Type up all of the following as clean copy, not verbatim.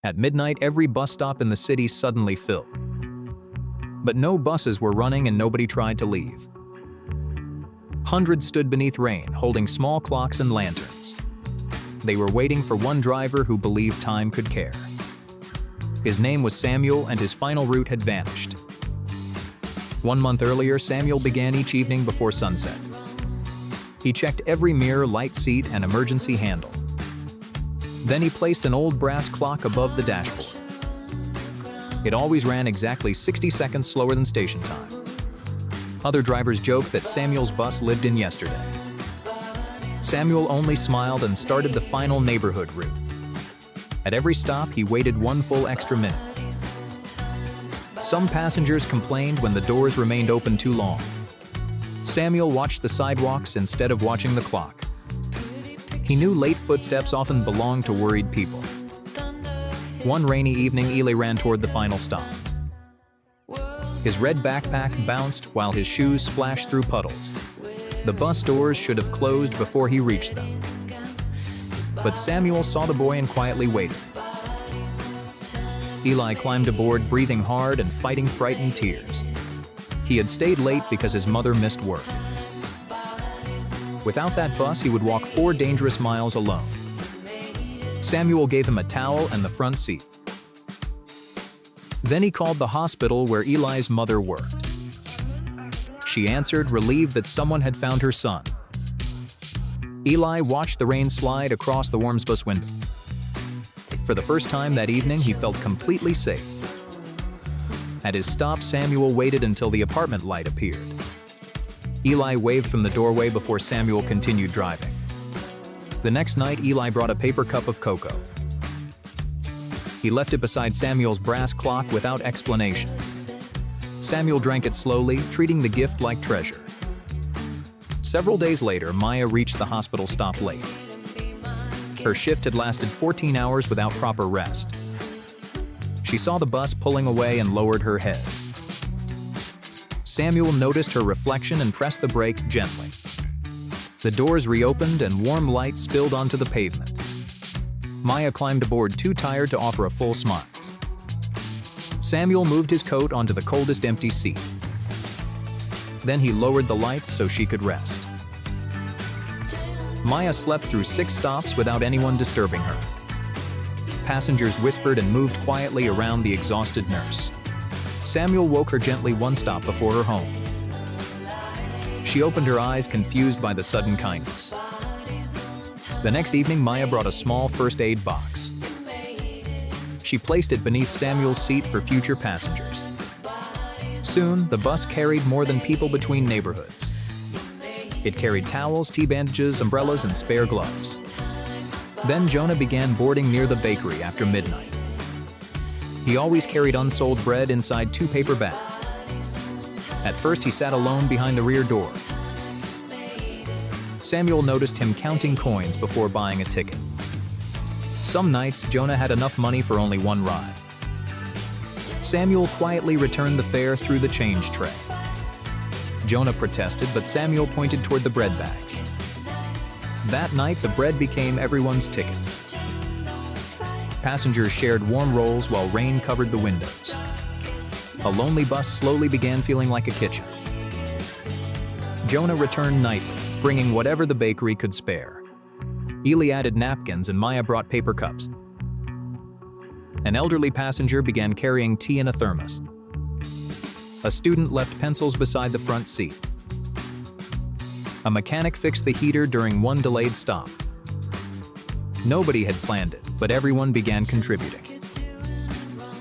At midnight, every bus stop in the city suddenly filled. But no buses were running and nobody tried to leave. Hundreds stood beneath rain, holding small clocks and lanterns. They were waiting for one driver who believed time could care. His name was Samuel, and his final route had vanished. 1 month earlier, Samuel began each evening before sunset. He checked every mirror, light seat, and emergency handle. Then he placed an old brass clock above the dashboard. It always ran exactly 60 seconds slower than station time. Other drivers joked that Samuel's bus lived in yesterday. Samuel only smiled and started the final neighborhood route. At every stop, he waited 1 full extra minute. Some passengers complained when the doors remained open too long. Samuel watched the sidewalks instead of watching the clock. He knew late footsteps often belonged to worried people. One rainy evening, Eli ran toward the final stop. His red backpack bounced while his shoes splashed through puddles. The bus doors should have closed before he reached them. But Samuel saw the boy and quietly waited. Eli climbed aboard, breathing hard and fighting frightened tears. He had stayed late because his mother missed work. Without that bus, he would walk 4 dangerous miles alone. Samuel gave him a towel and the front seat. Then he called the hospital where Eli's mother worked. She answered, relieved that someone had found her son. Eli watched the rain slide across the Wormsbus window. For the first time that evening, he felt completely safe. At his stop, Samuel waited until the apartment light appeared. Eli waved from the doorway before Samuel continued driving. The next night, Eli brought a paper cup of cocoa. He left it beside Samuel's brass clock without explanation. Samuel drank it slowly, treating the gift like treasure. Several days later, Maya reached the hospital stop late. Her shift had lasted 14 hours without proper rest. She saw the bus pulling away and lowered her head. Samuel noticed her reflection and pressed the brake gently. The doors reopened and warm light spilled onto the pavement. Maya climbed aboard, too tired to offer a full smile. Samuel moved his coat onto the coldest empty seat. Then he lowered the lights so she could rest. Maya slept through 6 stops without anyone disturbing her. Passengers whispered and moved quietly around the exhausted nurse. Samuel woke her gently 1 stop before her home. She opened her eyes, confused by the sudden kindness. The next evening, Maya brought a small first aid box. She placed it beneath Samuel's seat for future passengers. Soon, the bus carried more than people between neighborhoods. It carried towels, tea bandages, umbrellas, and spare gloves. Then Jonah began boarding near the bakery after midnight. He always carried unsold bread inside 2 paper bags. At first, he sat alone behind the rear door. Samuel noticed him counting coins before buying a ticket. Some nights, Jonah had enough money for only 1 ride. Samuel quietly returned the fare through the change tray. Jonah protested, but Samuel pointed toward the bread bags. That night, the bread became everyone's ticket. Passengers shared warm rolls while rain covered the windows. A lonely bus slowly began feeling like a kitchen. Jonah returned nightly, bringing whatever the bakery could spare. Eli added napkins and Maya brought paper cups. An elderly passenger began carrying tea in a thermos. A student left pencils beside the front seat. A mechanic fixed the heater during 1 delayed stop. Nobody had planned it, but everyone began contributing.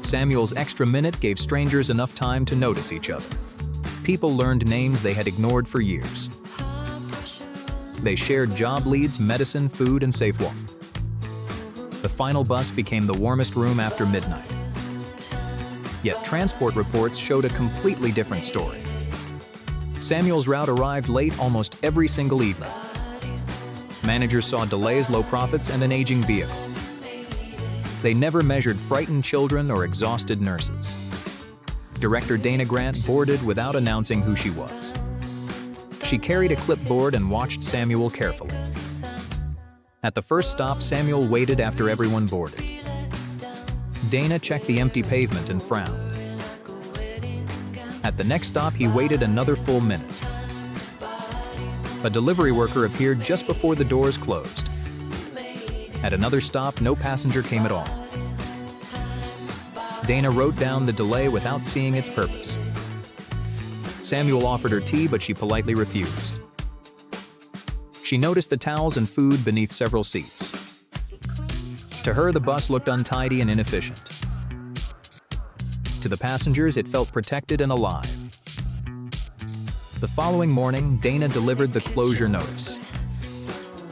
Samuel's extra minute gave strangers enough time to notice each other. People learned names they had ignored for years. They shared job leads, medicine, food, and safe walk. The final bus became the warmest room after midnight. Yet transport reports showed a completely different story. Samuel's route arrived late almost every single evening. Managers saw delays, low profits, and an aging vehicle. They never measured frightened children or exhausted nurses. Director Dana Grant boarded without announcing who she was. She carried a clipboard and watched Samuel carefully. At the first stop, Samuel waited after everyone boarded. Dana checked the empty pavement and frowned. At the next stop, he waited another full minute. A delivery worker appeared just before the doors closed. At another stop, no passenger came at all. Dana wrote down the delay without seeing its purpose. Samuel offered her tea, but she politely refused. She noticed the towels and food beneath several seats. To her, the bus looked untidy and inefficient. To the passengers, it felt protected and alive. The following morning, Dana delivered the closure notice.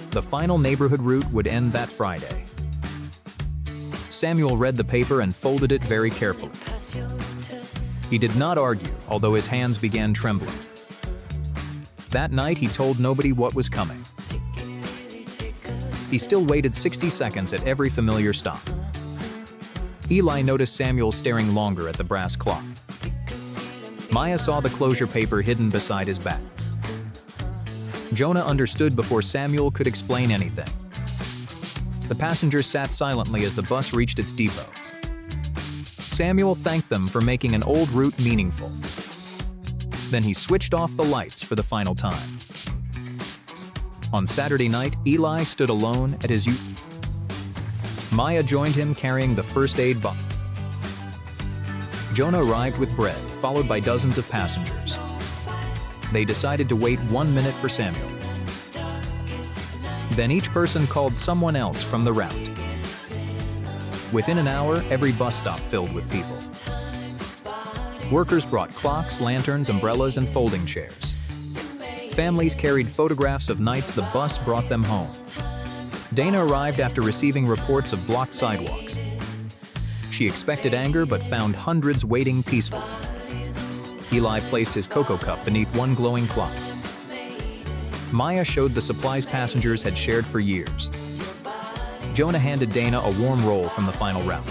The final neighborhood route would end that Friday. Samuel read the paper and folded it very carefully. He did not argue, although his hands began trembling. That night, he told nobody what was coming. He still waited 60 seconds at every familiar stop. Eli noticed Samuel staring longer at the brass clock. Maya saw the closure paper hidden beside his back. Jonah understood before Samuel could explain anything. The passengers sat silently as the bus reached its depot. Samuel thanked them for making an old route meaningful. Then he switched off the lights for the final time. On Saturday night, Eli stood alone at his ute. Maya joined him carrying the first aid box. Jonah arrived with bread, followed by dozens of passengers. They decided to wait 1 minute for Samuel. Then each person called someone else from the route. Within an hour, every bus stop filled with people. Workers brought clocks, lanterns, umbrellas, and folding chairs. Families carried photographs of nights the bus brought them home. Dana arrived after receiving reports of blocked sidewalks. She expected anger but found hundreds waiting peacefully. Eli placed his cocoa cup beneath one glowing clock. Maya showed the supplies passengers had shared for years. Jonah handed Dana a warm roll from the final route.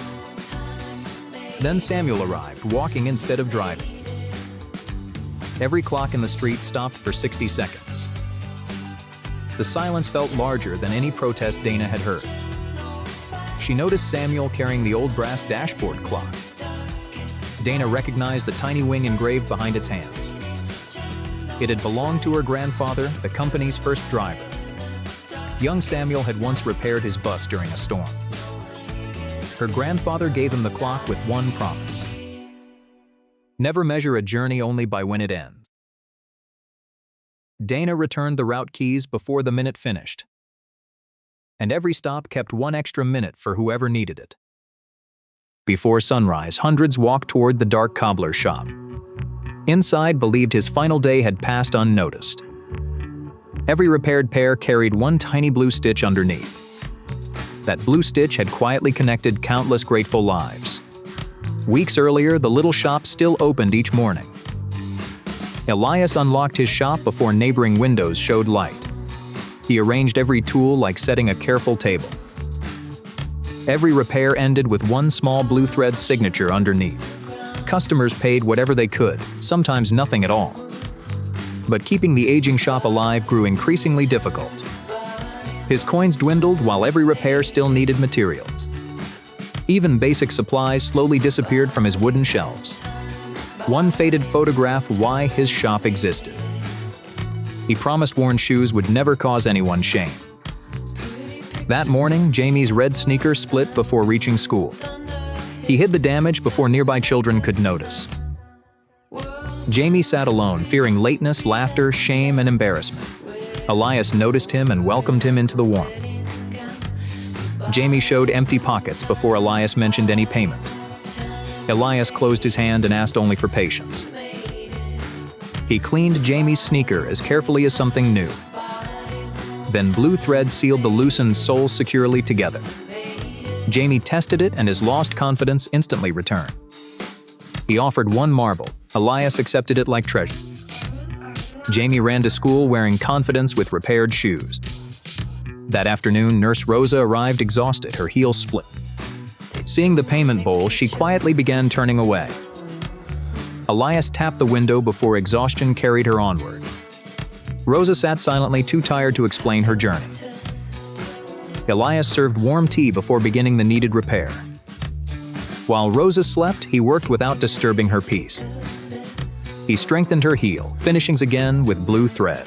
Then Samuel arrived, walking instead of driving. Every clock in the street stopped for 60 seconds. The silence felt larger than any protest Dana had heard. She noticed Samuel carrying the old brass dashboard clock. Dana recognized the tiny wing engraved behind its hands. It had belonged to her grandfather, the company's first driver. Young Samuel had once repaired his bus during a storm. Her grandfather gave him the clock with one promise: never measure a journey only by when it ends. Dana returned the route keys before the minute finished, and every stop kept 1 extra minute for whoever needed it. Before sunrise, hundreds walked toward the dark cobbler shop. Inside, believed his final day had passed unnoticed. Every repaired pair carried one tiny blue stitch underneath. That blue stitch had quietly connected countless grateful lives. Weeks earlier, the little shop still opened each morning. Elias unlocked his shop before neighboring windows showed light. He arranged every tool like setting a careful table. Every repair ended with one small blue thread signature underneath. Customers paid whatever they could, sometimes nothing at all. But keeping the aging shop alive grew increasingly difficult. His coins dwindled while every repair still needed materials. Even basic supplies slowly disappeared from his wooden shelves. One faded photograph why his shop existed. He promised worn shoes would never cause anyone shame. That morning, Jamie's red sneaker split before reaching school. He hid the damage before nearby children could notice. Jamie sat alone, fearing lateness, laughter, shame, and embarrassment. Elias noticed him and welcomed him into the warmth. Jamie showed empty pockets before Elias mentioned any payment. Elias closed his hand and asked only for patience. He cleaned Jamie's sneaker as carefully as something new. Then blue thread sealed the loosened soles securely together. Jamie tested it and his lost confidence instantly returned. He offered one marble. Elias accepted it like treasure. Jamie ran to school wearing confidence with repaired shoes. That afternoon, Nurse Rosa arrived exhausted, her heels split. Seeing the payment bowl, she quietly began turning away. Elias tapped the window before exhaustion carried her onward. Rosa sat silently, too tired to explain her journey. Elias served warm tea before beginning the needed repair. While Rosa slept, he worked without disturbing her peace. He strengthened her heel, finishing again with blue thread.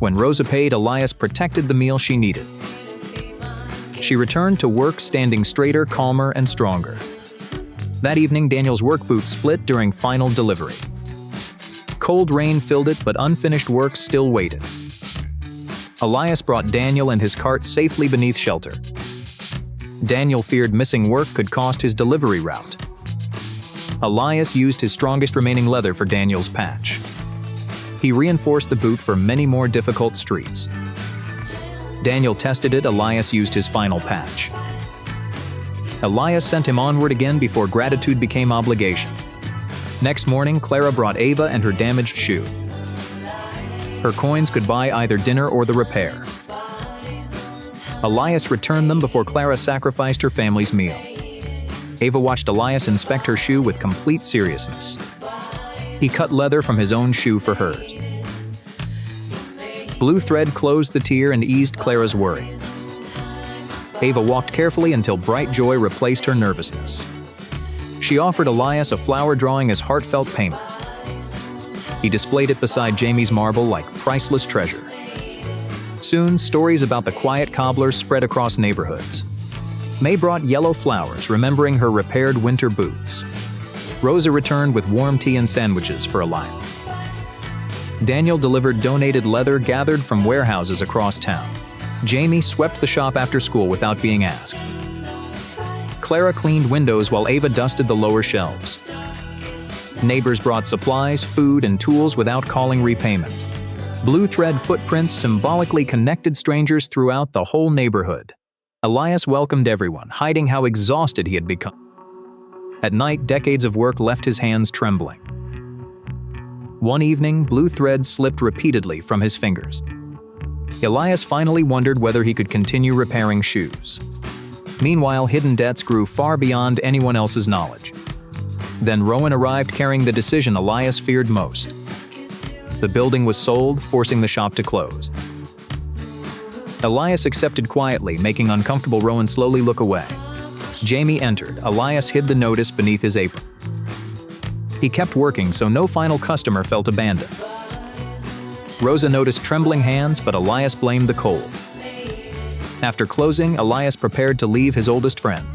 When Rosa paid, Elias protected the meal she needed. She returned to work standing straighter, calmer, and stronger. That evening, Daniel's work boot split during final delivery. Cold rain filled it, but unfinished work still waited. Elias brought Daniel and his cart safely beneath shelter. Daniel feared missing work could cost his delivery route. Elias used his strongest remaining leather for Daniel's patch. He reinforced the boot for many more difficult streets. Daniel tested it, Elias used his final patch. Elias sent him onward again before gratitude became obligation. Next morning, Clara brought Ava and her damaged shoe. Her coins could buy either dinner or the repair. Elias returned them before Clara sacrificed her family's meal. Ava watched Elias inspect her shoe with complete seriousness. He cut leather from his own shoe for hers. Blue thread closed the tear and eased Clara's worry. Ava walked carefully until bright joy replaced her nervousness. She offered Elias a flower drawing as heartfelt payment. He displayed it beside Jamie's marble like priceless treasure. Soon, stories about the quiet cobbler spread across neighborhoods. May brought yellow flowers, remembering her repaired winter boots. Rosa returned with warm tea and sandwiches for Elias. Daniel delivered donated leather gathered from warehouses across town. Jamie swept the shop after school without being asked. Clara cleaned windows while Ava dusted the lower shelves. Neighbors brought supplies, food, and tools without calling repayment. Blue thread footprints symbolically connected strangers throughout the whole neighborhood. Elias welcomed everyone, hiding how exhausted he had become. At night, decades of work left his hands trembling. One evening, blue thread slipped repeatedly from his fingers. Elias finally wondered whether he could continue repairing shoes. Meanwhile, hidden debts grew far beyond anyone else's knowledge. Then Rowan arrived carrying the decision Elias feared most. The building was sold, forcing the shop to close. Elias accepted quietly, making uncomfortable Rowan slowly look away. Jamie entered. Elias hid the notice beneath his apron. He kept working so no final customer felt abandoned. Rosa noticed trembling hands, but Elias blamed the cold. After closing, Elias prepared to leave his oldest friend.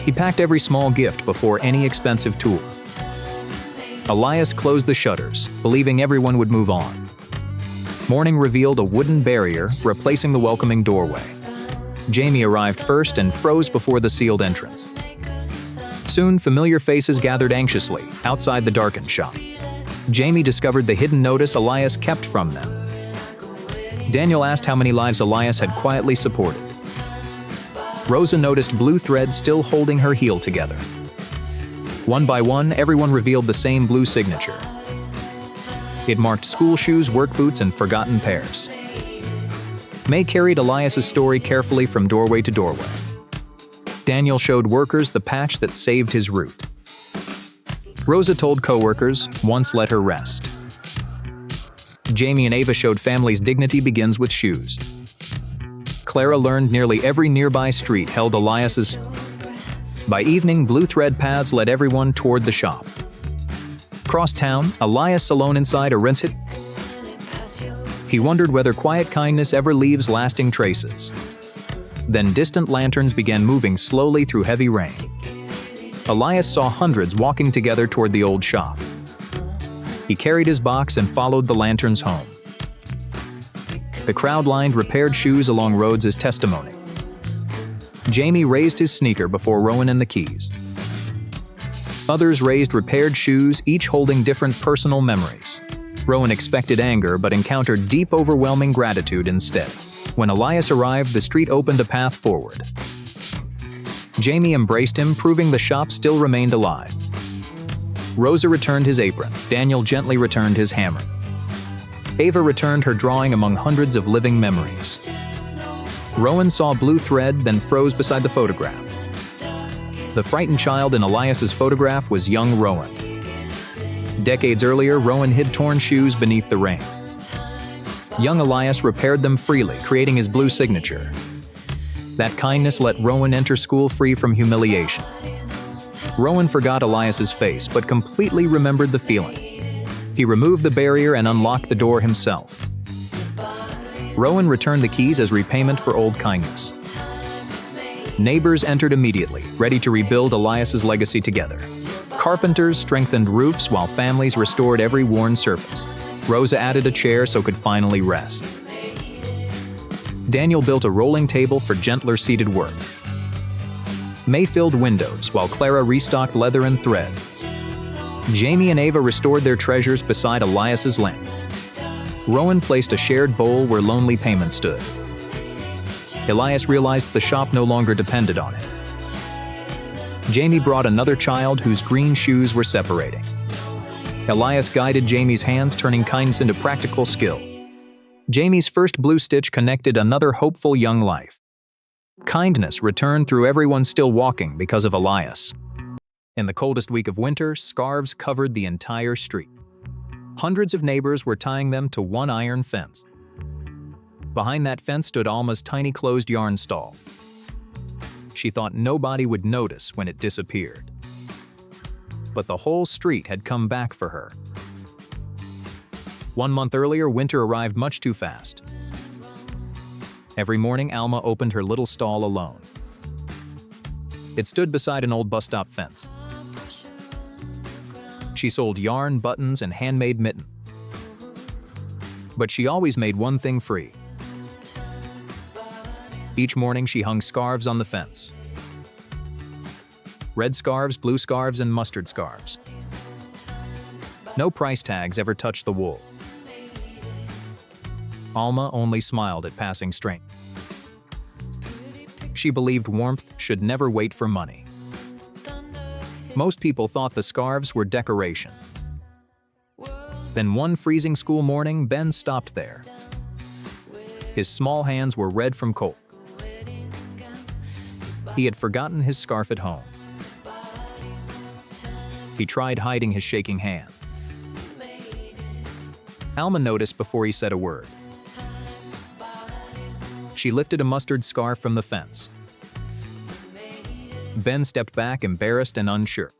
He packed every small gift before any expensive tool. Elias closed the shutters, believing everyone would move on. Morning revealed a wooden barrier, replacing the welcoming doorway. Jamie arrived first and froze before the sealed entrance. Soon, familiar faces gathered anxiously outside the darkened shop. Jamie discovered the hidden notice Elias kept from them. Daniel asked how many lives Elias had quietly supported. Rosa noticed blue thread still holding her heel together. One by one, everyone revealed the same blue signature. It marked school shoes, work boots, and forgotten pairs. May carried Elias's story carefully from doorway to doorway. Daniel showed workers the patch that saved his route. Rosa told co-workers, once let her rest. Jamie and Ava showed families dignity begins with shoes. Clara learned nearly every nearby street held Elias's. By evening, blue thread paths led everyone toward the shop. Across town, Elias alone inside a rinse it. He wondered whether quiet kindness ever leaves lasting traces. Then distant lanterns began moving slowly through heavy rain. Elias saw hundreds walking together toward the old shop. He carried his box and followed the lanterns home. The crowd lined repaired shoes along roads as testimony. Jamie raised his sneaker before Rowan and the keys. Others raised repaired shoes, each holding different personal memories. Rowan expected anger but encountered deep, overwhelming gratitude instead. When Elias arrived, the street opened a path forward. Jamie embraced him, proving the shop still remained alive. Rosa returned his apron. Daniel gently returned his hammer. Ava returned her drawing among hundreds of living memories. Rowan saw blue thread, then froze beside the photograph. The frightened child in Elias's photograph was young Rowan. Decades earlier, Rowan hid torn shoes beneath the rain. Young Elias repaired them freely, creating his blue signature. That kindness let Rowan enter school free from humiliation. Rowan forgot Elias's face, but completely remembered the feeling. He removed the barrier and unlocked the door himself. Rowan returned the keys as repayment for old kindness. Neighbors entered immediately, ready to rebuild Elias's legacy together. Carpenters strengthened roofs while families restored every worn surface. Rosa added a chair so could finally rest. Daniel built a rolling table for gentler seated work. May filled windows while Clara restocked leather and thread. Jamie and Ava restored their treasures beside Elias's lamp. Rowan placed a shared bowl where lonely payment stood. Elias realized the shop no longer depended on it. Jamie brought another child whose green shoes were separating. Elias guided Jamie's hands, turning kindness into practical skill. Jamie's first blue stitch connected another hopeful young life. Kindness returned through everyone still walking because of Elias. In the coldest week of winter, scarves covered the entire street. Hundreds of neighbors were tying them to one iron fence. Behind that fence stood Alma's tiny closed yarn stall. She thought nobody would notice when it disappeared. But the whole street had come back for her. 1 month earlier, winter arrived much too fast. Every morning, Alma opened her little stall alone. It stood beside an old bus stop fence. She sold yarn, buttons, and handmade mittens. But she always made one thing free. Each morning, she hung scarves on the fence. Red scarves, blue scarves, and mustard scarves. No price tags ever touched the wool. Alma only smiled at passing strain. She believed warmth should never wait for money. Most people thought the scarves were decoration. Then one freezing school morning, Ben stopped there. His small hands were red from cold. He had forgotten his scarf at home. He tried hiding his shaking hand. Alma noticed before he said a word. She lifted a mustard scarf from the fence. Ben stepped back, embarrassed and unsure.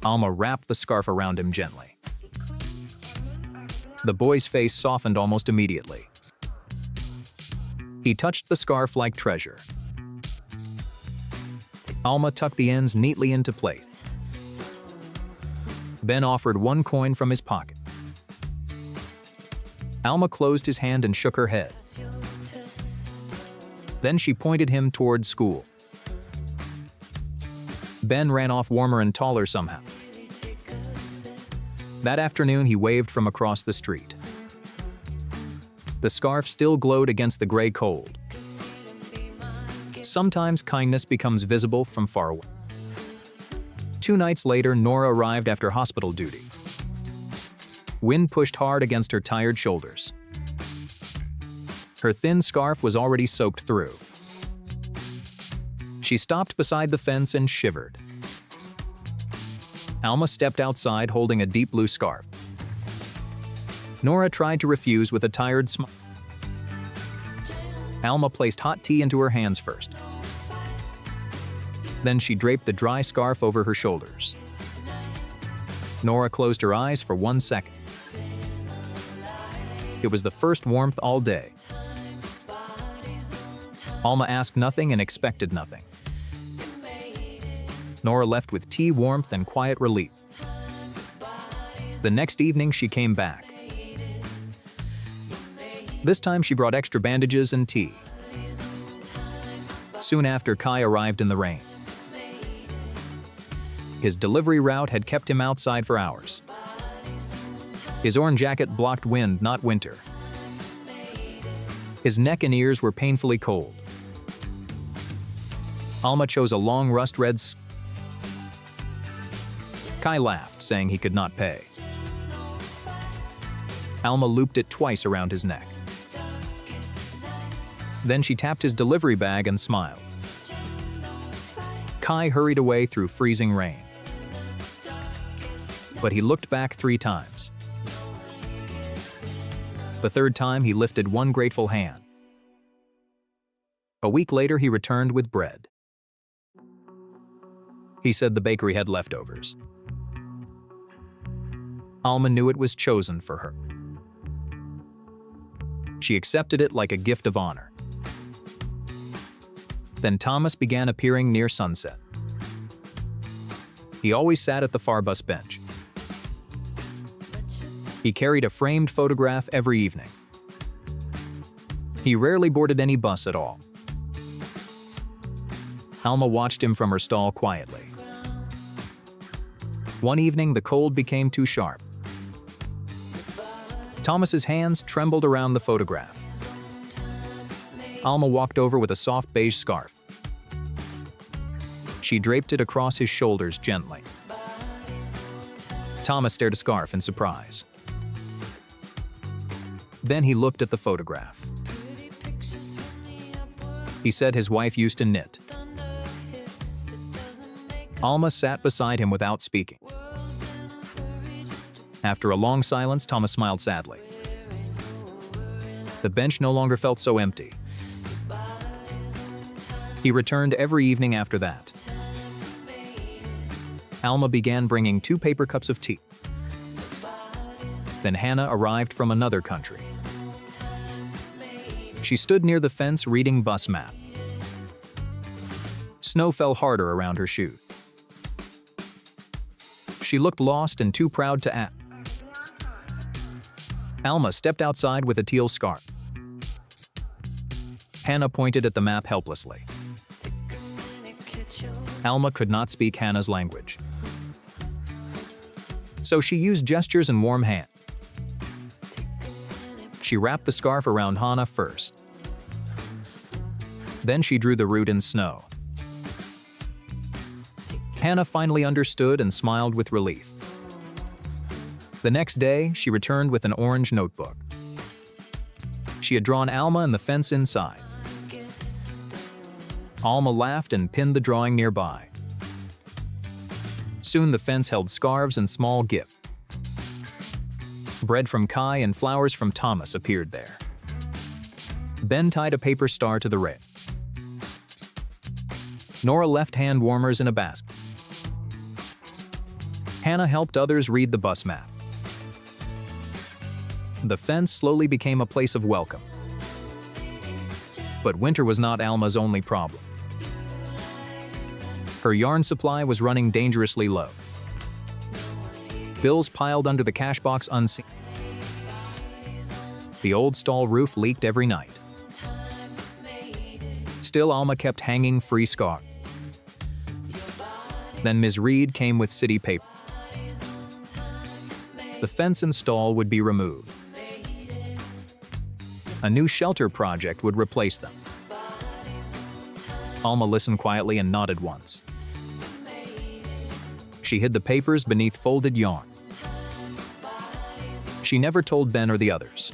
Alma wrapped the scarf around him gently. The boy's face softened almost immediately. He touched the scarf like treasure. Alma tucked the ends neatly into place. Ben offered 1 coin from his pocket. Alma closed his hand and shook her head. Then she pointed him toward school. Ben ran off warmer and taller somehow. That afternoon, he waved from across the street. The scarf still glowed against the gray cold. Sometimes kindness becomes visible from far away. 2 nights later, Nora arrived after hospital duty. Wind pushed hard against her tired shoulders. Her thin scarf was already soaked through. She stopped beside the fence and shivered. Alma stepped outside holding a deep blue scarf. Nora tried to refuse with a tired smile. Alma placed hot tea into her hands first. Then she draped the dry scarf over her shoulders. Nora closed her eyes for 1 second. It was the first warmth all day. Alma asked nothing and expected nothing. Nora left with tea, warmth, and quiet relief. The next evening, she came back. This time, she brought extra bandages and tea. Soon after, Kai arrived in the rain. His delivery route had kept him outside for hours. His orange jacket blocked wind, not winter. His neck and ears were painfully cold. Alma chose a long rust-red scarf. Kai laughed, saying he could not pay. Alma looped it twice around his neck. Then she tapped his delivery bag and smiled. Kai hurried away through freezing rain. But he looked back 3 times. The 3rd time, he lifted one grateful hand. A week later, he returned with bread. He said the bakery had leftovers. Alma knew it was chosen for her. She accepted it like a gift of honor. Then Thomas began appearing near sunset. He always sat at the far bus bench. He carried a framed photograph every evening. He rarely boarded any bus at all. Alma watched him from her stall quietly. One evening, the cold became too sharp. Thomas's hands trembled around the photograph. Alma walked over with a soft beige scarf. She draped it across his shoulders gently. Thomas stared at the scarf in surprise. Then he looked at the photograph. He said his wife used to knit. Alma sat beside him without speaking. After a long silence, Thomas smiled sadly. The bench no longer felt so empty. He returned every evening after that. Alma began bringing 2 paper cups of tea. Then Hannah arrived from another country. She stood near the fence reading bus map. Snow fell harder around her shoes. She looked lost and too proud to ask. Alma stepped outside with a teal scarf. Hannah pointed at the map helplessly. Alma could not speak Hannah's language, so she used gestures and warm hands. She wrapped the scarf around Hannah first. Then she drew the route in snow. Hannah finally understood and smiled with relief. The next day, she returned with an orange notebook. She had drawn Alma and the fence inside. Alma laughed and pinned the drawing nearby. Soon the fence held scarves and small gifts. Bread from Kai and flowers from Thomas appeared there. Ben tied a paper star to the rail. Nora left hand warmers in a basket. Hannah helped others read the bus map. The fence slowly became a place of welcome. But winter was not Alma's only problem. Her yarn supply was running dangerously low. Bills piled under the cash box unseen. The old stall roof leaked every night. Still, Alma kept hanging free scarves. Then Ms. Reed came with city paper. The fence and stall would be removed. A new shelter project would replace them. Alma listened quietly and nodded once. She hid the papers beneath folded yarn. She never told Ben or the others.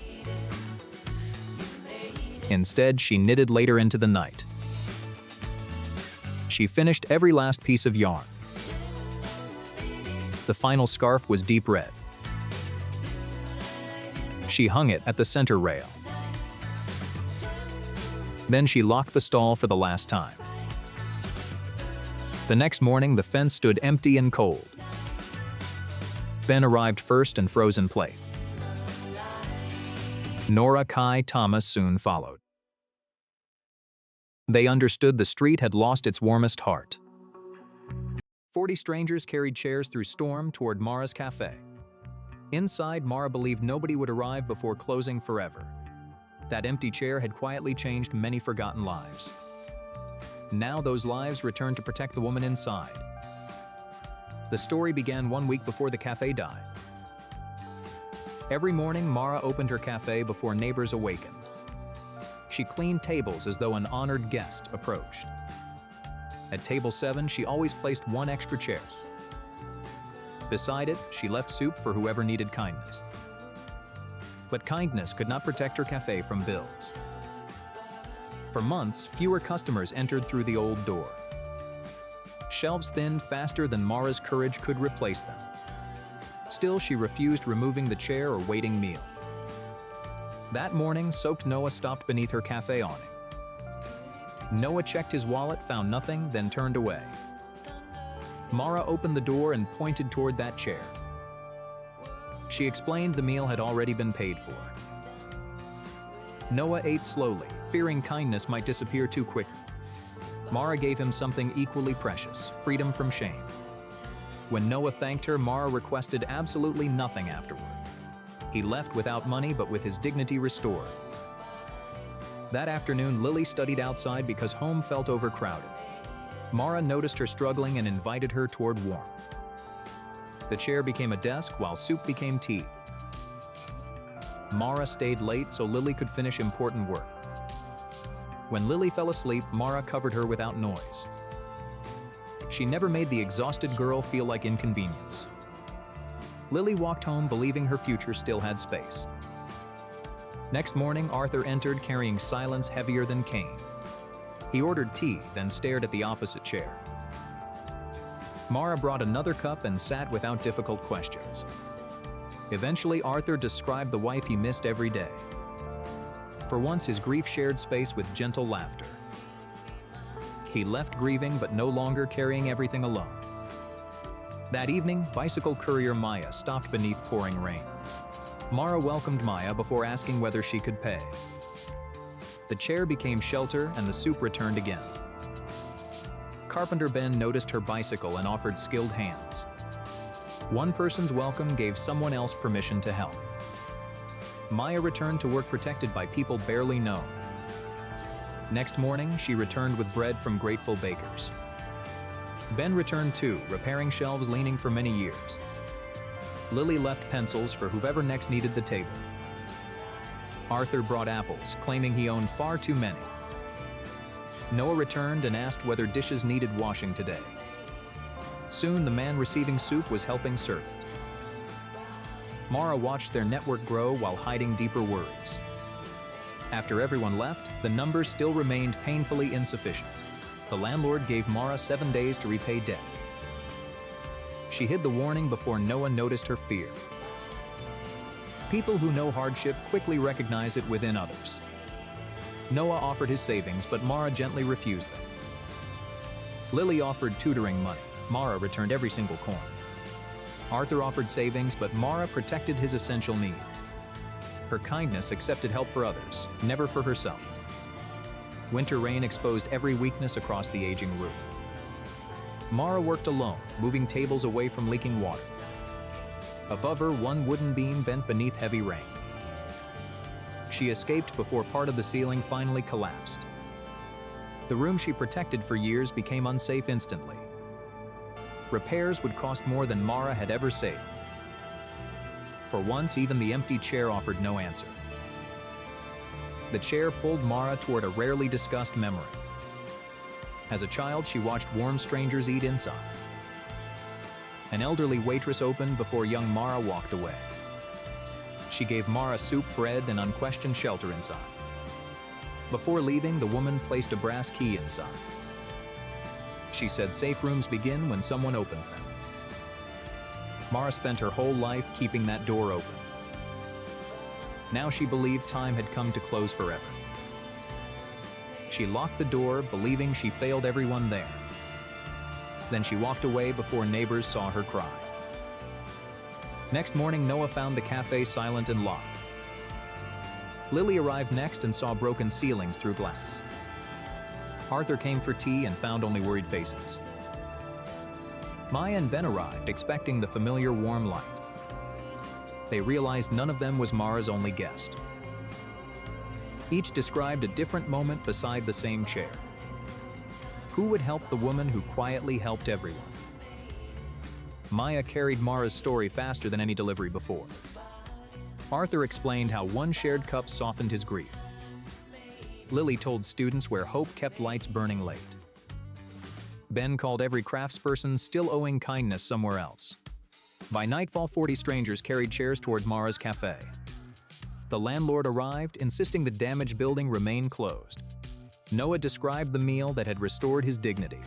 Instead, she knitted later into the night. She finished every last piece of yarn. The final scarf was deep red. She hung it at the center rail. Then she locked the stall for the last time. The next morning, the fence stood empty and cold. Ben arrived first and froze in place. Nora, Kai, Thomas soon followed. They understood the street had lost its warmest heart. 40 strangers carried chairs through storm toward Mara's cafe. Inside, Mara believed nobody would arrive before closing forever. That empty chair had quietly changed many forgotten lives. Now those lives returned to protect the woman inside. The story began 1 week before the cafe died. Every morning, Mara opened her cafe before neighbors awakened. She cleaned tables as though an honored guest approached. At table 7, she always placed one extra chair. Beside it, she left soup for whoever needed kindness. But kindness could not protect her cafe from bills. For months, fewer customers entered through the old door. Shelves thinned faster than Mara's courage could replace them. Still, she refused removing the chair or waiting meal. That morning, soaked Noah stopped beneath her cafe awning. Noah checked his wallet, found nothing, then turned away. Meera opened the door and pointed toward that chair. She explained the meal had already been paid for. Noah ate slowly, fearing kindness might disappear too quickly. Meera gave him something equally precious, freedom from shame. When Noah thanked her, Meera requested absolutely nothing afterward. He left without money but with his dignity restored. That afternoon, Lily studied outside because home felt overcrowded. Meera noticed her struggling and invited her toward warmth. The chair became a desk while soup became tea. Meera stayed late so Lily could finish important work. When Lily fell asleep, Meera covered her without noise. She never made the exhausted girl feel like inconvenience. Lily walked home believing her future still had space. Next morning, Arthur entered carrying silence heavier than Cain. He ordered tea, then stared at the opposite chair. Meera brought another cup and sat without difficult questions. Eventually, Arthur described the wife he missed every day. For once, his grief shared space with gentle laughter. He left grieving but no longer carrying everything alone. That evening, bicycle courier Maya stopped beneath pouring rain. Meera welcomed Maya before asking whether she could pay. The chair became shelter and the soup returned again. Carpenter Ben noticed her bicycle and offered skilled hands. One person's welcome gave someone else permission to help. Maya returned to work protected by people barely known. Next morning, she returned with bread from grateful bakers. Ben returned too, repairing shelves leaning for many years. Lily left pencils for whoever next needed the table. Arthur brought apples, claiming he owned far too many. Noah returned and asked whether dishes needed washing today. Soon, the man receiving soup was helping serve it. Meera watched their network grow while hiding deeper worries. After everyone left, the numbers still remained painfully insufficient. The landlord gave Meera 7 days to repay debt. She hid the warning before Noah noticed her fear. People who know hardship quickly recognize it within others. Noah offered his savings, but Meera gently refused them. Lily offered tutoring money. Meera returned every single coin. Arthur offered savings, but Meera protected his essential needs. Her kindness accepted help for others, never for herself. Winter rain exposed every weakness across the aging roof. Meera worked alone, moving tables away from leaking water. Above her, one wooden beam bent beneath heavy rain. She escaped before part of the ceiling finally collapsed. The room she protected for years became unsafe instantly. Repairs would cost more than Meera had ever saved. For once, even the empty chair offered no answer. The chair pulled Meera toward a rarely discussed memory. As a child, she watched warm strangers eat inside. An elderly waitress opened before young Meera walked away. She gave Meera soup, bread, and unquestioned shelter inside. Before leaving, the woman placed a brass key inside. She said safe rooms begin when someone opens them. Meera spent her whole life keeping that door open. Now she believed time had come to close forever. She locked the door, believing she failed everyone there. Then she walked away before neighbors saw her cry. Next morning, Noah found the cafe silent and locked. Lily arrived next and saw broken ceilings through glass. Arthur came for tea and found only worried faces. Maya and Ben arrived, expecting the familiar warm light. They realized none of them was Meera's only guest. Each described a different moment beside the same chair. Who would help the woman who quietly helped everyone? Maya carried Meera's story faster than any delivery before. Arthur explained how one shared cup softened his grief. Lily told students where hope kept lights burning late. Ben called every craftsperson still owing kindness somewhere else. By nightfall, 40 strangers carried chairs toward Meera's cafe. The landlord arrived, insisting the damaged building remain closed. Noah described the meal that had restored his dignity.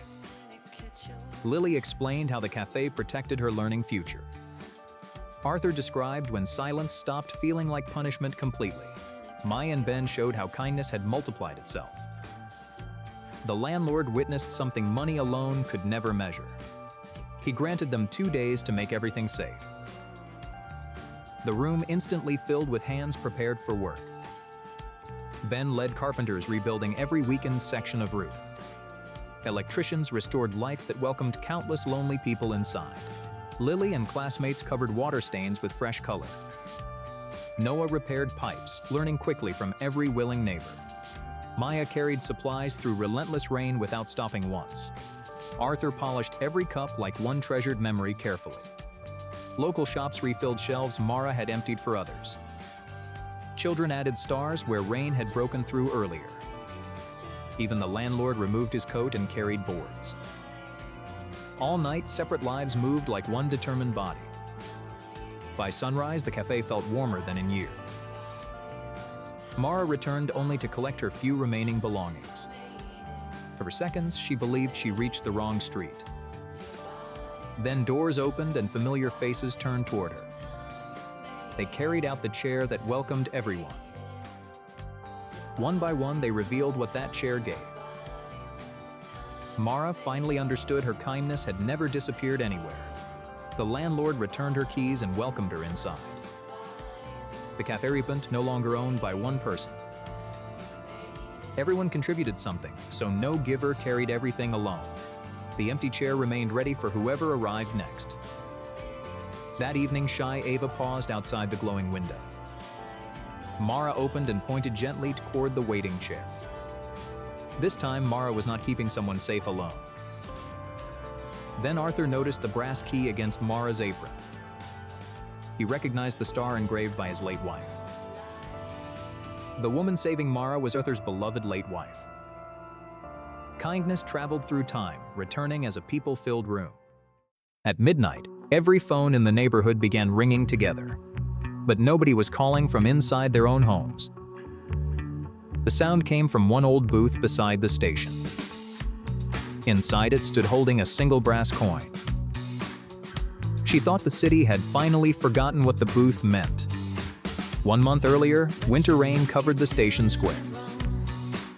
Lily explained how the cafe protected her learning future. Arthur described when silence stopped feeling like punishment completely. Maya and Ben showed how kindness had multiplied itself. The landlord witnessed something money alone could never measure. He granted them 2 days to make everything safe. The room instantly filled with hands prepared for work. Ben led carpenters rebuilding every weakened section of roof. Electricians restored lights that welcomed countless lonely people inside. Lily and classmates covered water stains with fresh color. Noah repaired pipes, learning quickly from every willing neighbor. Maya carried supplies through relentless rain without stopping once. Arthur polished every cup like one treasured memory carefully. Local shops refilled shelves Mara had emptied for others. Children added stars where rain had broken through earlier. Even the landlord removed his coat and carried boards. All night, separate lives moved like one determined body. By sunrise, the cafe felt warmer than in years. Mara returned only to collect her few remaining belongings. For seconds, she believed she reached the wrong street. Then doors opened and familiar faces turned toward her. They carried out the chair that welcomed everyone. One by one, they revealed what that chair gave. Mara finally understood her kindness had never disappeared anywhere. The landlord returned her keys and welcomed her inside. The cafe restaurant no longer owned by one person. Everyone contributed something, so no giver carried everything alone. The empty chair remained ready for whoever arrived next. That evening, shy Ava paused outside the glowing window. Mara opened and pointed gently toward the waiting chair. This time, Mara was not keeping someone safe alone. Then Arthur noticed the brass key against Mara's apron. He recognized the star engraved by his late wife. The woman saving Mara was Arthur's beloved late wife. Kindness traveled through time, returning as a people-filled room. At midnight, every phone in the neighborhood began ringing together. But nobody was calling from inside their own homes. The sound came from one old booth beside the station. Inside it stood holding a single brass coin. She thought the city had finally forgotten what the booth meant. 1 month earlier, winter rain covered the station square.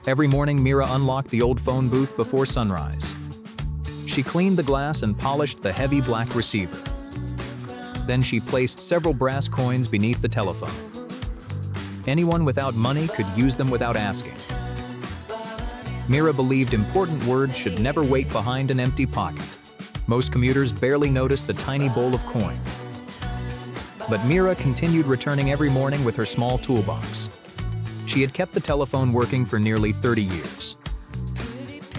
Every morning, Meera unlocked the old phone booth before sunrise. She cleaned the glass and polished the heavy black receiver. Then she placed several brass coins beneath the telephone. Anyone without money could use them without asking. Meera believed important words should never wait behind an empty pocket. Most commuters barely noticed the tiny bowl of coin. But Meera continued returning every morning with her small toolbox. She had kept the telephone working for nearly 30 years.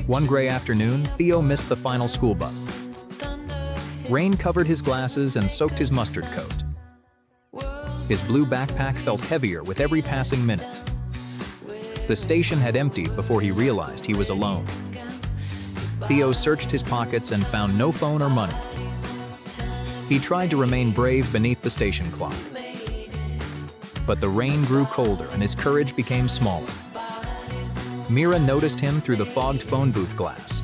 One gray afternoon, Theo missed the final school bus. Rain covered his glasses and soaked his mustard coat. His blue backpack felt heavier with every passing minute. The station had emptied before he realized he was alone. Theo searched his pockets and found no phone or money. He tried to remain brave beneath the station clock. But the rain grew colder and his courage became smaller. Meera noticed him through the fogged phone booth glass.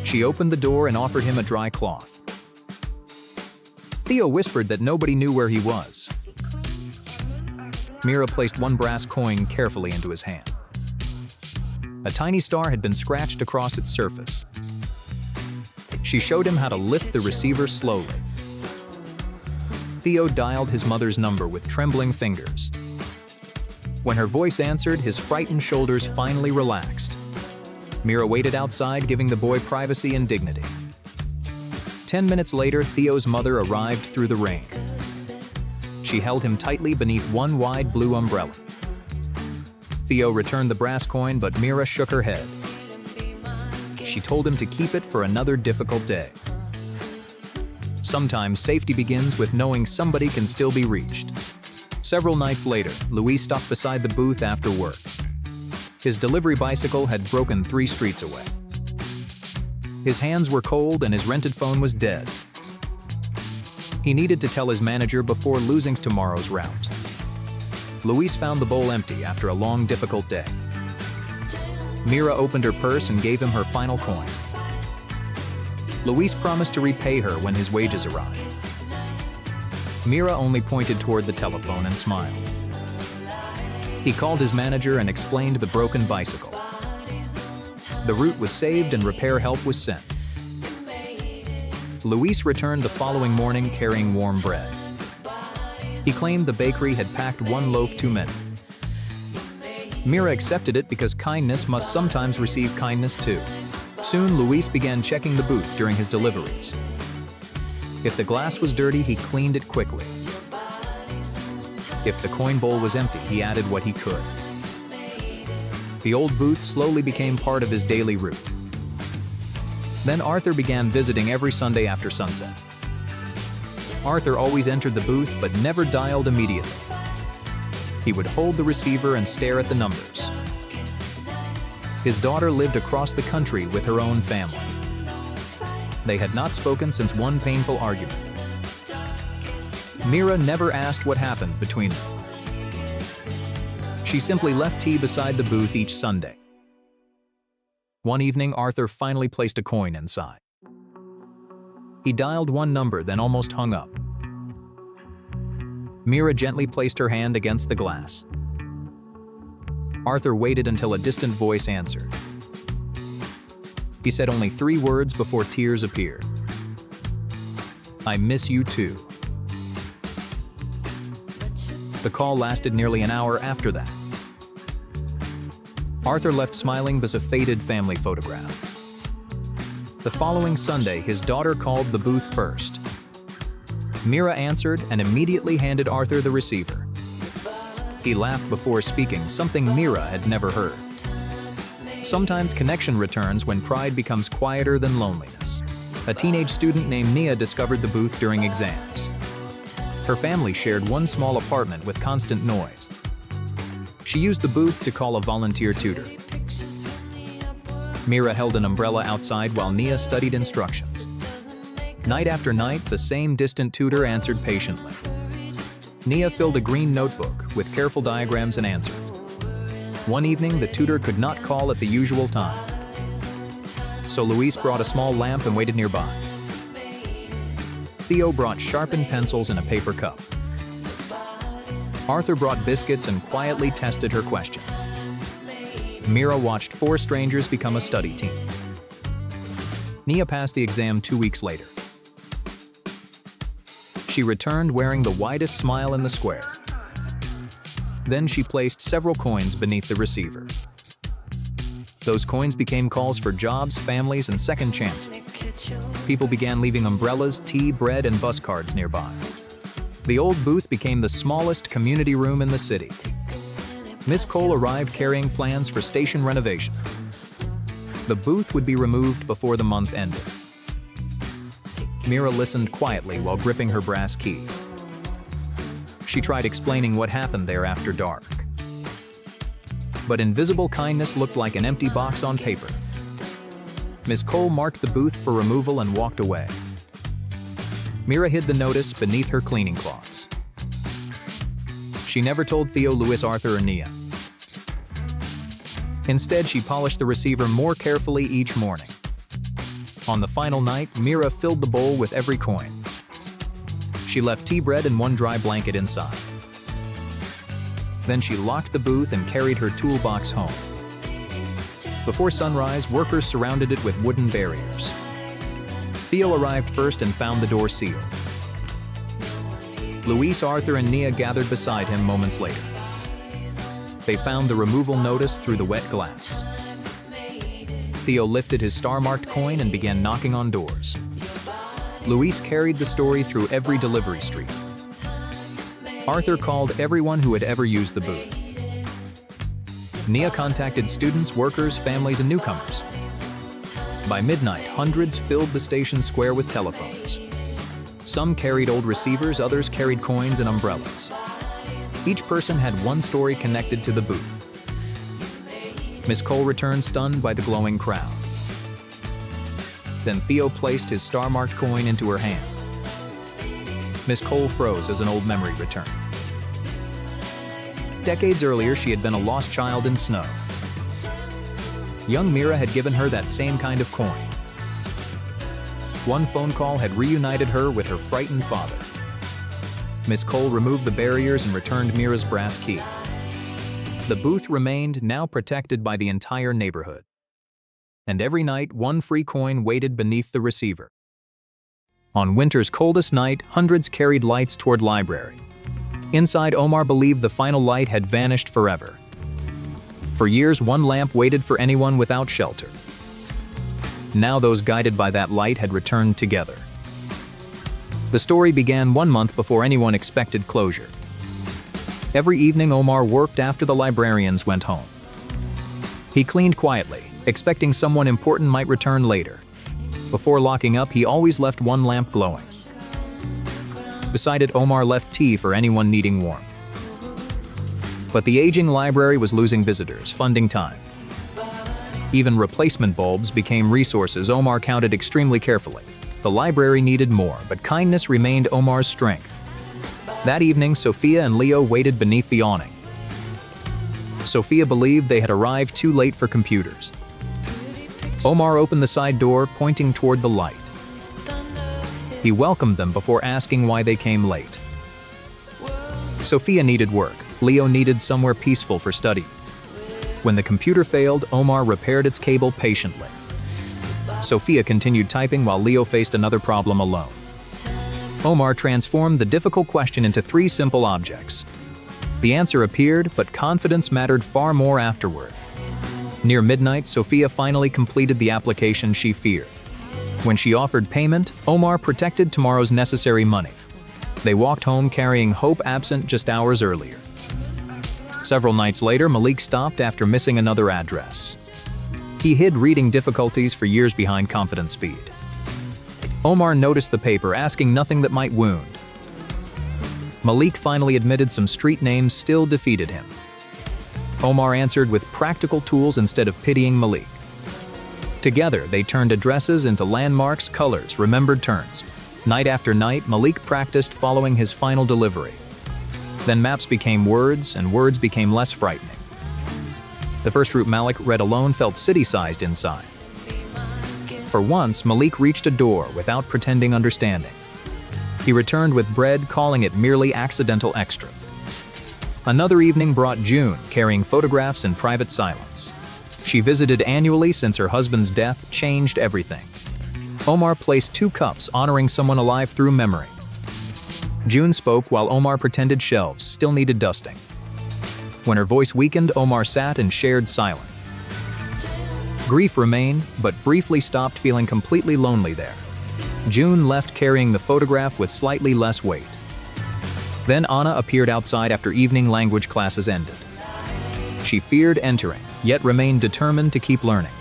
She opened the door and offered him a dry cloth. Theo whispered that nobody knew where he was. Meera placed one brass coin carefully into his hand. A tiny star had been scratched across its surface. She showed him how to lift the receiver slowly. Theo dialed his mother's number with trembling fingers. When her voice answered, his frightened shoulders finally relaxed. Meera waited outside, giving the boy privacy and dignity. 10 minutes later, Theo's mother arrived through the rain. She held him tightly beneath one wide blue umbrella. Theo returned the brass coin, but Meera shook her head. She told him to keep it for another difficult day. Sometimes safety begins with knowing somebody can still be reached. Several nights later, Luis stopped beside the booth after work. His delivery bicycle had broken 3 streets away. His hands were cold and his rented phone was dead. He needed to tell his manager before losing tomorrow's route. Luis found the bowl empty after a long, difficult day. Meera opened her purse and gave him her final coin. Luis promised to repay her when his wages arrived. Meera only pointed toward the telephone and smiled. He called his manager and explained the broken bicycle. The route was saved and repair help was sent. Luis returned the following morning carrying warm bread. He claimed the bakery had packed one loaf too many. Meera accepted it because kindness must sometimes receive kindness too. Soon, Luis began checking the booth during his deliveries. If the glass was dirty, he cleaned it quickly. If the coin bowl was empty, he added what he could. The old booth slowly became part of his daily route. Then Arthur began visiting every Sunday after sunset. Arthur always entered the booth but never dialed immediately. He would hold the receiver and stare at the numbers. His daughter lived across the country with her own family. They had not spoken since one painful argument. Meera never asked what happened between them. She simply left tea beside the booth each Sunday. One evening, Arthur finally placed a coin inside. He dialed one number, then almost hung up. Meera gently placed her hand against the glass. Arthur waited until a distant voice answered. He said only 3 words before tears appeared. "I miss you too." The call lasted nearly an hour after that. Arthur left smiling as a faded family photograph. The following Sunday, his daughter called the booth first. Meera answered and immediately handed Arthur the receiver. He laughed before speaking, something Meera had never heard. Sometimes connection returns when pride becomes quieter than loneliness. A teenage student named Nia discovered the booth during exams. Her family shared one small apartment with constant noise. She used the booth to call a volunteer tutor. Meera held an umbrella outside while Nia studied instructions. Night after night, the same distant tutor answered patiently. Nia filled a green notebook with careful diagrams and answered. One evening, the tutor could not call at the usual time. So Luis brought a small lamp and waited nearby. Theo brought sharpened pencils and a paper cup. Arthur brought biscuits and quietly tested her questions. Meera watched 4 strangers become a study team. Nia passed the exam 2 weeks later. She returned wearing the widest smile in the square. Then she placed several coins beneath the receiver. Those coins became calls for jobs, families, and second chances. People began leaving umbrellas, tea, bread, and bus cards nearby. The old booth became the smallest community room in the city. Miss Cole arrived carrying plans for station renovation. The booth would be removed before the month ended. Meera listened quietly while gripping her brass key. She tried explaining what happened there after dark. But invisible kindness looked like an empty box on paper. Miss Cole marked the booth for removal and walked away. Meera hid the notice beneath her cleaning cloths. She never told Theo, Luis, Arthur, or Nia. Instead, she polished the receiver more carefully each morning. On the final night, Meera filled the bowl with every coin. She left tea bread and one dry blanket inside. Then she locked the booth and carried her toolbox home. Before sunrise, workers surrounded it with wooden barriers. Theo arrived first and found the door sealed. Luis, Arthur, and Nia gathered beside him moments later. They found the removal notice through the wet glass. Theo lifted his star-marked coin and began knocking on doors. Luis carried the story through every delivery street. Arthur called everyone who had ever used the booth. Nia contacted students, workers, families, and newcomers. By midnight, hundreds filled the station square with telephones. Some carried old receivers, others carried coins and umbrellas. Each person had one story connected to the booth. Miss Cole returned stunned by the glowing crowd. Then Theo placed his star-marked coin into her hand. Miss Cole froze as an old memory returned. Decades earlier, she had been a lost child in snow. Young Meera had given her that same kind of coin. One phone call had reunited her with her frightened father. Miss Cole removed the barriers and returned Meera's brass key. The booth remained, now protected by the entire neighborhood. and every night one free coin waited beneath the receiver. On winter's coldest night, hundreds carried lights toward library. Inside, Omar believed the final light had vanished forever. For years, one lamp waited for anyone without shelter. Now those guided by that light had returned together. The story began 1 month before anyone expected closure. Every evening, Omar worked after the librarians went home. He cleaned quietly, expecting someone important might return later. Before locking up, he always left one lamp glowing. Beside it, Omar left tea for anyone needing warmth. But the aging library was losing visitors, funding time. Even replacement bulbs became resources Omar counted extremely carefully. The library needed more, but kindness remained Omar's strength. That evening, Sophia and Leo waited beneath the awning. Sophia believed they had arrived too late for computers. Omar opened the side door, pointing toward the light. He welcomed them before asking why they came late. Sophia needed work. Leo needed somewhere peaceful for study. When the computer failed, Omar repaired its cable patiently. Sophia continued typing while Leo faced another problem alone. Omar transformed the difficult question into 3 simple objects. The answer appeared, but confidence mattered far more afterward. Near midnight, Sophia finally completed the application she feared. When she offered payment, Omar protected tomorrow's necessary money. They walked home carrying hope absent just hours earlier. Several nights later, Malik stopped after missing another address. He hid reading difficulties for years behind confident speed. Omar noticed the paper, asking nothing that might wound. Malik finally admitted some street names still defeated him. Omar answered with practical tools instead of pitying Malik. Together, they turned addresses into landmarks, colors, remembered turns. Night after night, Malik practiced following his final delivery. Then maps became words, and words became less frightening. The first route Malik read alone felt city-sized inside. For once, Malik reached a door without pretending understanding. He returned with bread, calling it merely accidental extra. Another evening brought June, carrying photographs and private silence. She visited annually since her husband's death changed everything. Omar placed 2 cups honoring someone alive through memory. June spoke while Omar pretended shelves still needed dusting. When her voice weakened, Omar sat and shared silence. Grief remained, but briefly stopped feeling completely lonely there. June left carrying the photograph with slightly less weight. Then Anna appeared outside after evening language classes ended. She feared entering, yet remained determined to keep learning.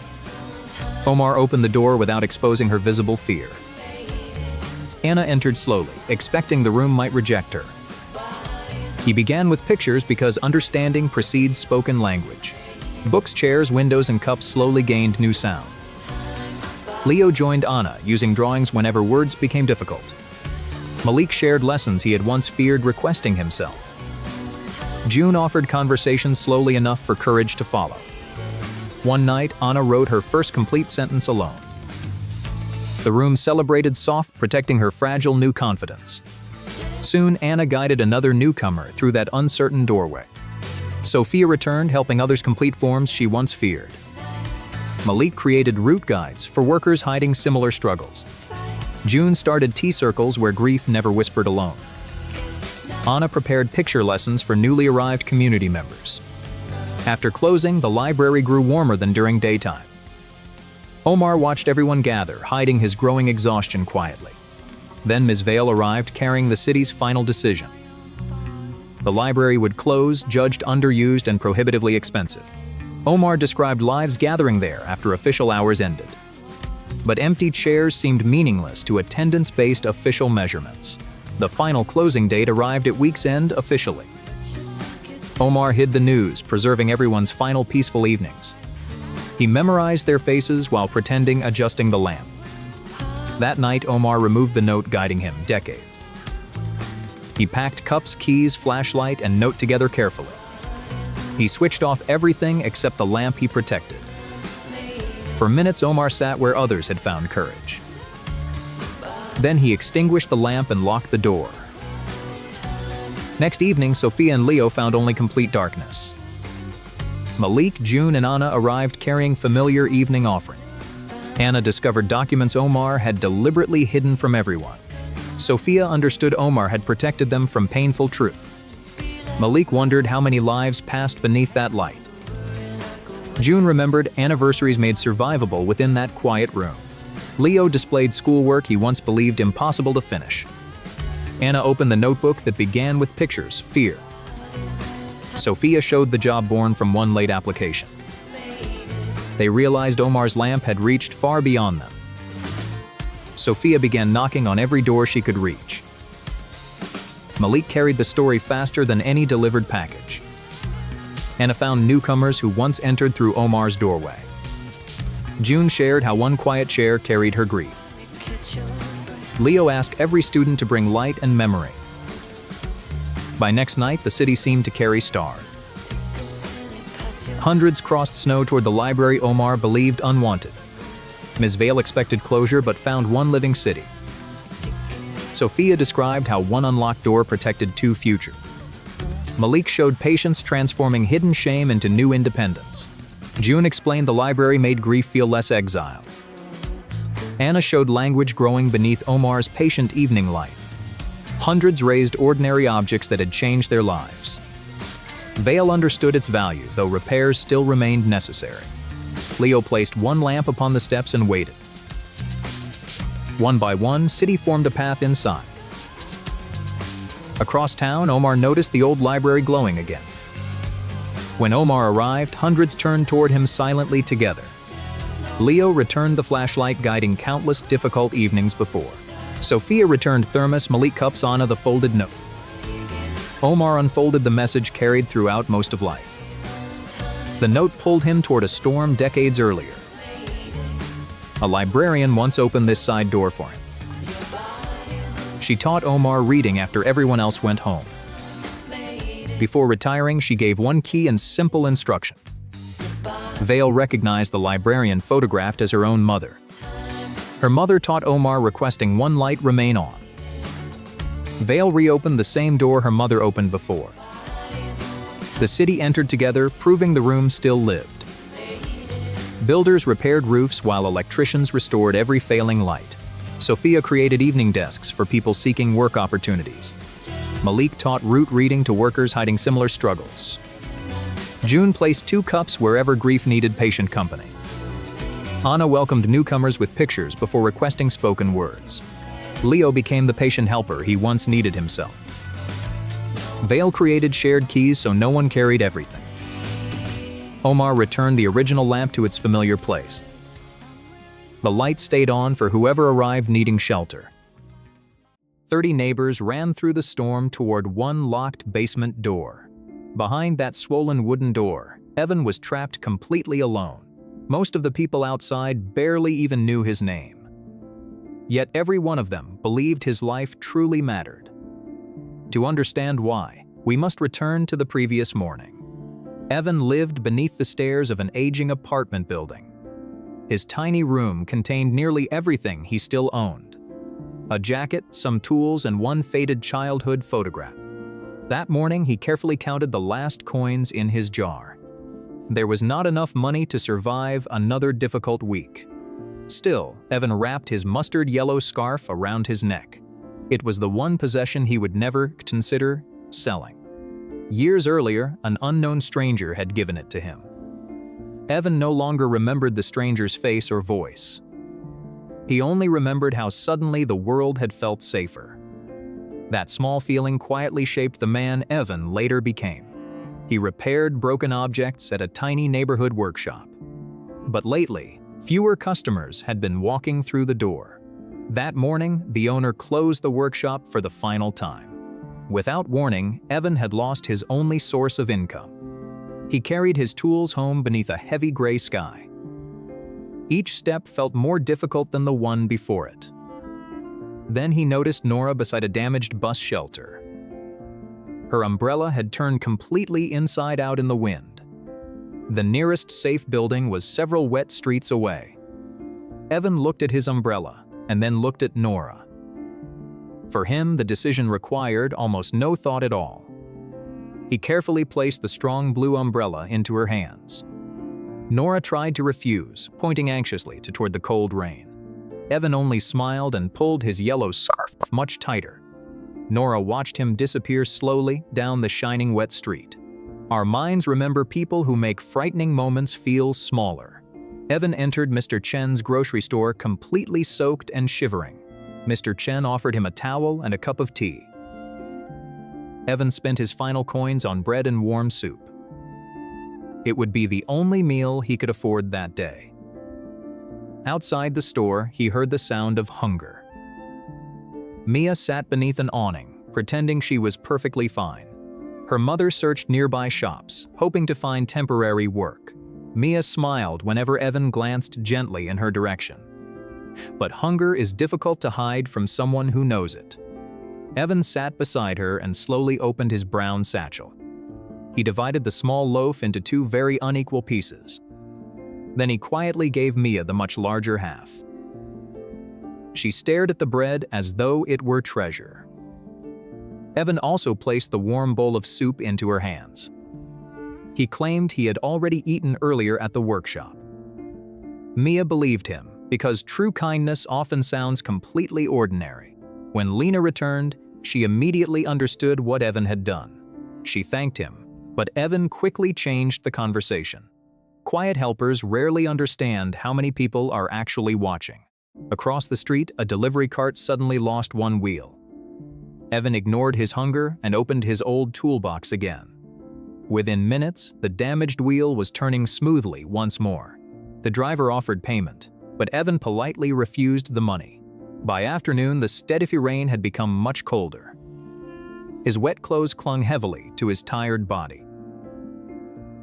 Omar opened the door without exposing her visible fear. Anna entered slowly, expecting the room might reject her. He began with pictures because understanding precedes spoken language. Books, chairs, windows, and cups slowly gained new sound. Leo joined Anna, using drawings whenever words became difficult. Malik shared lessons he had once feared requesting himself. June offered conversation slowly enough for courage to follow. One night, Anna wrote her first complete sentence alone. The room celebrated soft, protecting her fragile new confidence. Soon, Anna guided another newcomer through that uncertain doorway. Sophia returned, helping others complete forms she once feared. Malik created route guides for workers hiding similar struggles. June started tea circles where grief never whispered alone. Anna prepared picture lessons for newly arrived community members. After closing, the library grew warmer than during daytime. Omar watched everyone gather, hiding his growing exhaustion quietly. Then Ms. Vale arrived, carrying the city's final decision. The library would close, judged underused and prohibitively expensive. Omar described lives gathering there after official hours ended. But empty chairs seemed meaningless to attendance-based official measurements. The final closing date arrived at week's end officially. Omar hid the news, preserving everyone's final peaceful evenings. He memorized their faces while pretending adjusting the lamp. That night, Omar removed the note guiding him decades. He packed cups, keys, flashlight, and note together carefully. He switched off everything except the lamp he protected. For minutes, Omar sat where others had found courage. Then he extinguished the lamp and locked the door. Next evening, Sophia and Leo found only complete darkness. Malik, June, and Anna arrived carrying familiar evening offering. Anna discovered documents Omar had deliberately hidden from everyone. Sophia understood Omar had protected them from painful truth. Malik wondered how many lives passed beneath that light. June remembered anniversaries made survivable within that quiet room. Leo displayed schoolwork he once believed impossible to finish. Anna opened the notebook that began with pictures, fear. Sophia showed the job born from one late application. They realized Omar's lamp had reached far beyond them. Sophia began knocking on every door she could reach. Malik carried the story faster than any delivered package. Anna found newcomers who once entered through Omar's doorway. June shared how one quiet chair carried her grief. Leo asked every student to bring light and memory. By next night, the city seemed to carry stars. Hundreds crossed snow toward the library Omar believed unwanted. Ms. Vale expected closure but found one living city. Sophia described how one unlocked door protected two futures. Malik showed patience transforming hidden shame into new independence. June explained the library made grief feel less exiled. Anna showed language growing beneath Omar's patient evening light. Hundreds raised ordinary objects that had changed their lives. Vale understood its value, though repairs still remained necessary. Leo placed one lamp upon the steps and waited. One by one, city formed a path inside. Across town, Omar noticed the old library glowing again. When Omar arrived, hundreds turned toward him silently together. Leo returned the flashlight guiding countless difficult evenings before. Sophia returned thermos, Malik cups, Anna the folded note. Omar unfolded the message carried throughout most of life. The note pulled him toward a storm decades earlier. A librarian once opened this side door for him. She taught Omar reading after everyone else went home. Before retiring, she gave one key and simple instruction. Vale recognized the librarian photographed as her own mother. Her mother taught Omar requesting one light remain on. Vale reopened the same door her mother opened before. The city entered together, proving the room still lived. Builders repaired roofs while electricians restored every failing light. Sophia created evening desks for people seeking work opportunities. Malik taught root reading to workers hiding similar struggles. June placed two cups wherever grief needed patient company. Anna welcomed newcomers with pictures before requesting spoken words. Leo became the patient helper he once needed himself. Vale created shared keys so no one carried everything. Omar returned the original lamp to its familiar place. The light stayed on for whoever arrived needing shelter. 30 neighbors ran through the storm toward one locked basement door. Behind that swollen wooden door, Evan was trapped completely alone. Most of the people outside barely even knew his name. Yet every one of them believed his life truly mattered. To understand why, we must return to the previous morning. Evan lived beneath the stairs of an aging apartment building. His tiny room contained nearly everything he still owned. A jacket, some tools, and one faded childhood photograph. That morning, he carefully counted the last coins in his jar. There was not enough money to survive another difficult week. Still, Evan wrapped his mustard yellow scarf around his neck. It was the one possession he would never consider selling. Years earlier, an unknown stranger had given it to him. Evan no longer remembered the stranger's face or voice. He only remembered how suddenly the world had felt safer. That small feeling quietly shaped the man Evan later became. He repaired broken objects at a tiny neighborhood workshop. But lately, fewer customers had been walking through the door. That morning, the owner closed the workshop for the final time. Without warning, Evan had lost his only source of income. He carried his tools home beneath a heavy gray sky. Each step felt more difficult than the one before it. Then he noticed Nora beside a damaged bus shelter. Her umbrella had turned completely inside out in the wind. The nearest safe building was several wet streets away. Evan looked at his umbrella and then looked at Nora. For him, the decision required almost no thought at all. He carefully placed the strong blue umbrella into her hands. Nora tried to refuse, pointing anxiously toward the cold rain. Evan only smiled and pulled his yellow scarf much tighter. Nora watched him disappear slowly down the shining wet street. Our minds remember people who make frightening moments feel smaller. Evan entered Mr. Chen's grocery store completely soaked and shivering. Mr. Chen offered him a towel and a cup of tea. Evan spent his final coins on bread and warm soup. It would be the only meal he could afford that day. Outside the store, he heard the sound of hunger. Mia sat beneath an awning, pretending she was perfectly fine. Her mother searched nearby shops, hoping to find temporary work. Mia smiled whenever Evan glanced gently in her direction. But hunger is difficult to hide from someone who knows it. Evan sat beside her and slowly opened his brown satchel. He divided the small loaf into two very unequal pieces. Then he quietly gave Mia the much larger half. She stared at the bread as though it were treasure. Evan also placed the warm bowl of soup into her hands. He claimed he had already eaten earlier at the workshop. Mia believed him, because true kindness often sounds completely ordinary. When Lena returned, she immediately understood what Evan had done. She thanked him, but Evan quickly changed the conversation. Quiet helpers rarely understand how many people are actually watching. Across the street, a delivery cart suddenly lost one wheel. Evan ignored his hunger and opened his old toolbox again. Within minutes, the damaged wheel was turning smoothly once more. The driver offered payment, but Evan politely refused the money. By afternoon, the steady rain had become much colder. His wet clothes clung heavily to his tired body.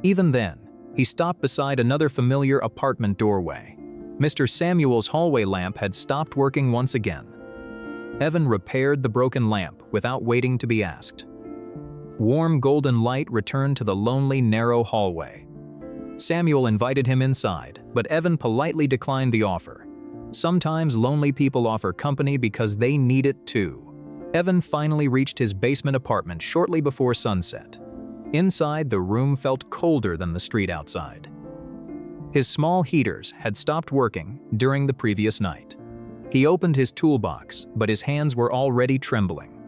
Even then, he stopped beside another familiar apartment doorway. Mr. Samuel's hallway lamp had stopped working once again. Evan repaired the broken lamp without waiting to be asked. Warm golden light returned to the lonely, narrow hallway. Samuel invited him inside, but Evan politely declined the offer. Sometimes lonely people offer company because they need it too. Evan finally reached his basement apartment shortly before sunset. Inside, the room felt colder than the street outside. His small heaters had stopped working during the previous night. He opened his toolbox, but his hands were already trembling.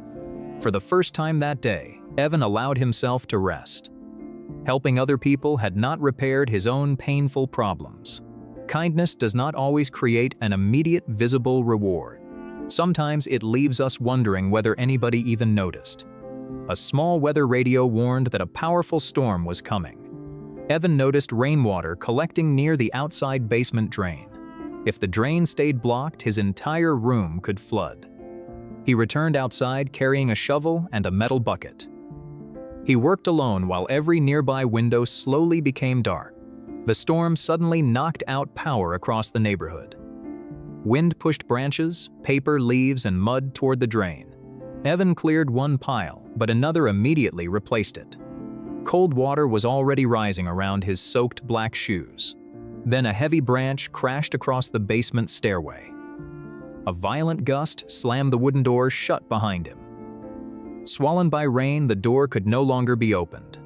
For the first time that day, Evan allowed himself to rest. Helping other people had not repaired his own painful problems. Kindness does not always create an immediate visible reward. Sometimes it leaves us wondering whether anybody even noticed. A small weather radio warned that a powerful storm was coming. Evan noticed rainwater collecting near the outside basement drain. If the drain stayed blocked, his entire room could flood. He returned outside carrying a shovel and a metal bucket. He worked alone while every nearby window slowly became dark. The storm suddenly knocked out power across the neighborhood. Wind pushed branches, paper, leaves, and mud toward the drain. Evan cleared one pile, but another immediately replaced it. Cold water was already rising around his soaked black shoes. Then a heavy branch crashed across the basement stairway. A violent gust slammed the wooden door shut behind him. Swollen by rain, the door could no longer be opened.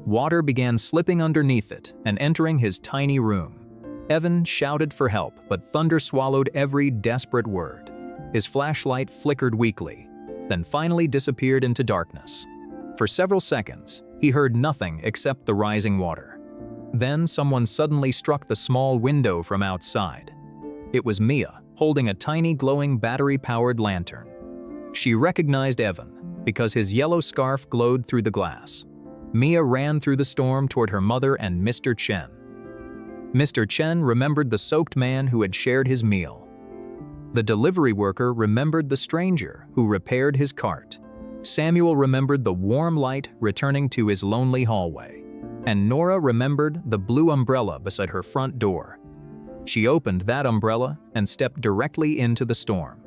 Water began slipping underneath it and entering his tiny room. Evan shouted for help, but thunder swallowed every desperate word. His flashlight flickered weakly, then finally disappeared into darkness. For several seconds, he heard nothing except the rising water. Then someone suddenly struck the small window from outside. It was Mia, holding a tiny glowing battery-powered lantern. She recognized Evan because his yellow scarf glowed through the glass. Mia ran through the storm toward her mother and Mr. Chen. Mr. Chen remembered the soaked man who had shared his meal. The delivery worker remembered the stranger who repaired his cart. Samuel remembered the warm light returning to his lonely hallway. And Nora remembered the blue umbrella beside her front door. She opened that umbrella and stepped directly into the storm.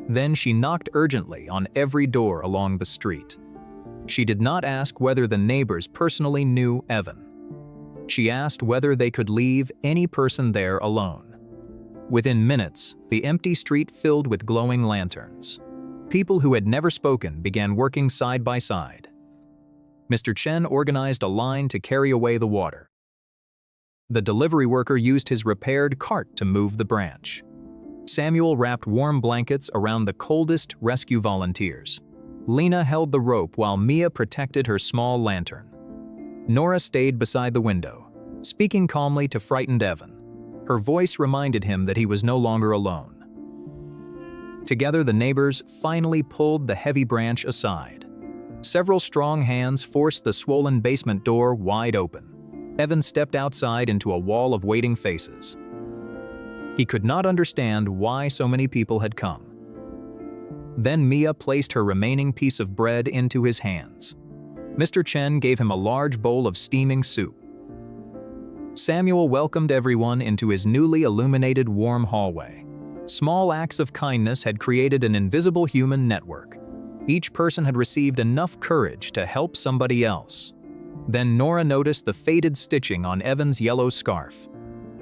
Then she knocked urgently on every door along the street. She did not ask whether the neighbors personally knew Evan. She asked whether they could leave any person there alone. Within minutes, the empty street filled with glowing lanterns. People who had never spoken began working side by side. Mr. Chen organized a line to carry away the water. The delivery worker used his repaired cart to move the branch. Samuel wrapped warm blankets around the coldest rescue volunteers. Lena held the rope while Mia protected her small lantern. Nora stayed beside the window, speaking calmly to frightened Evan. Her voice reminded him that he was no longer alone. Together, the neighbors finally pulled the heavy branch aside. Several strong hands forced the swollen basement door wide open. Evan stepped outside into a wall of waiting faces. He could not understand why so many people had come. Then Mia placed her remaining piece of bread into his hands. Mr. Chen gave him a large bowl of steaming soup. Samuel welcomed everyone into his newly illuminated warm hallway. Small acts of kindness had created an invisible human network. Each person had received enough courage to help somebody else. Then Nora noticed the faded stitching on Evan's yellow scarf.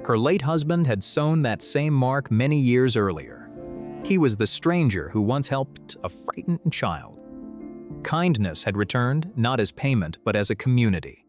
Her late husband had sewn that same mark many years earlier. He was the stranger who once helped a frightened child. Kindness had returned, not as payment, but as a community.